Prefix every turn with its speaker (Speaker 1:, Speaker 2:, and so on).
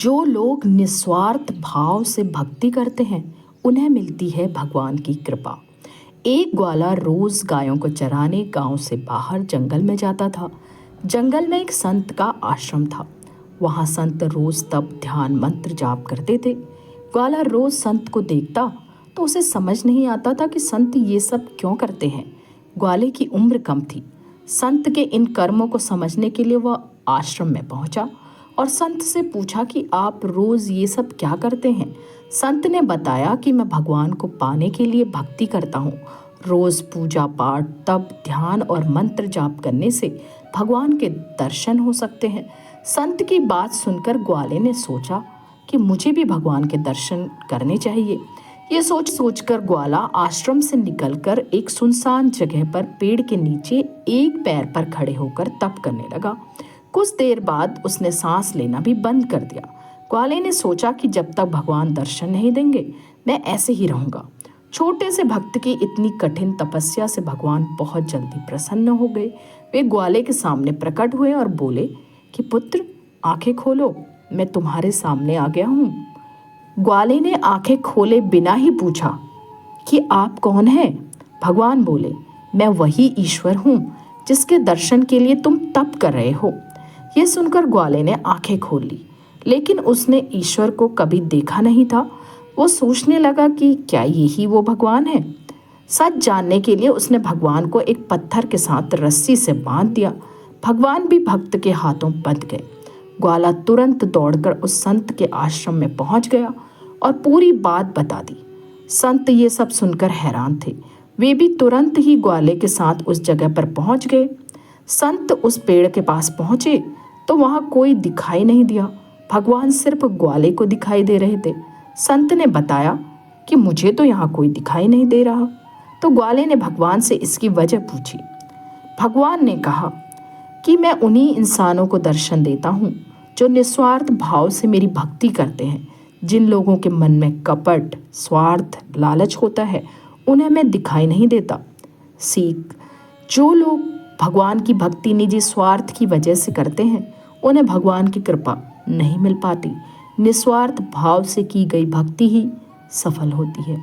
Speaker 1: जो लोग निस्वार्थ भाव से भक्ति करते हैं उन्हें मिलती है भगवान की कृपा। एक ग्वाला रोज गायों को चराने गांव से बाहर जंगल में जाता था। जंगल में एक संत का आश्रम था। वहां संत रोज तप ध्यान मंत्र जाप करते थे। ग्वाला रोज संत को देखता तो उसे समझ नहीं आता था कि संत ये सब क्यों करते हैं। ग्वाले की उम्र कम थी। संत के इन कर्मों को समझने के लिए वह आश्रम में पहुंचा और संत से पूछा कि आप रोज ये सब क्या करते हैं। संत ने बताया कि मैं भगवान को पाने के लिए भक्ति करता हूँ। रोज पूजा पाठ तप ध्यान और मंत्र जाप करने से भगवान के दर्शन हो सकते हैं। संत की बात सुनकर ग्वाले ने सोचा कि मुझे भी भगवान के दर्शन करने चाहिए। ये सोचकर ग्वाला आश्रम से निकलकर एक सुनसान जगह पर पेड़ के नीचे एक पैर पर खड़े होकर तप करने लगा। कुछ देर बाद उसने सांस लेना भी बंद कर दिया। ग्वाले ने सोचा कि जब तक भगवान दर्शन नहीं देंगे मैं ऐसे ही रहूंगा। छोटे से भक्त की इतनी कठिन तपस्या से भगवान बहुत जल्दी प्रसन्न हो गए। वे ग्वाले के सामने प्रकट हुए और बोले कि पुत्र आंखें खोलो, मैं तुम्हारे सामने आ गया हूँ। ग्वाले ने आंखें खोले बिना ही पूछा कि आप कौन हैं। भगवान बोले, मैं वही ईश्वर हूँ जिसके दर्शन के लिए तुम तप कर रहे हो। यह सुनकर ग्वाले ने आंखें खोल ली, लेकिन उसने ईश्वर को कभी देखा नहीं था। वो सोचने लगा कि क्या यही वो भगवान है। सच जानने के लिए उसने भगवान को एक पत्थर के साथ रस्सी से बांध दिया। भगवान भी भक्त के हाथों बंध गए। ग्वाला तुरंत दौड़कर उस संत के आश्रम में पहुंच गया और पूरी बात बता दी। संत ये सब सुनकर हैरान थे। वे भी तुरंत ही ग्वाले के साथ उस जगह पर पहुंच गए। संत उस पेड़ के पास पहुंचे तो वहां कोई दिखाई नहीं दिया। भगवान सिर्फ ग्वाले को दिखाई दे रहे थे। संत ने बताया कि मुझे तो यहाँ कोई दिखाई नहीं दे रहा। तो ग्वाले ने भगवान से इसकी वजह पूछी। भगवान ने कहा कि मैं उन्हीं इंसानों को दर्शन देता हूँ जो निस्वार्थ भाव से मेरी भक्ति करते हैं। जिन लोगों के मन में कपट स्वार्थ लालच होता है उन्हें मैं दिखाई नहीं देता। सीख, जो लोग भगवान की भक्ति निजी स्वार्थ की वजह से करते हैं उन्हें भगवान की कृपा नहीं मिल पाती। निस्वार्थ भाव से की गई भक्ति ही सफल होती है।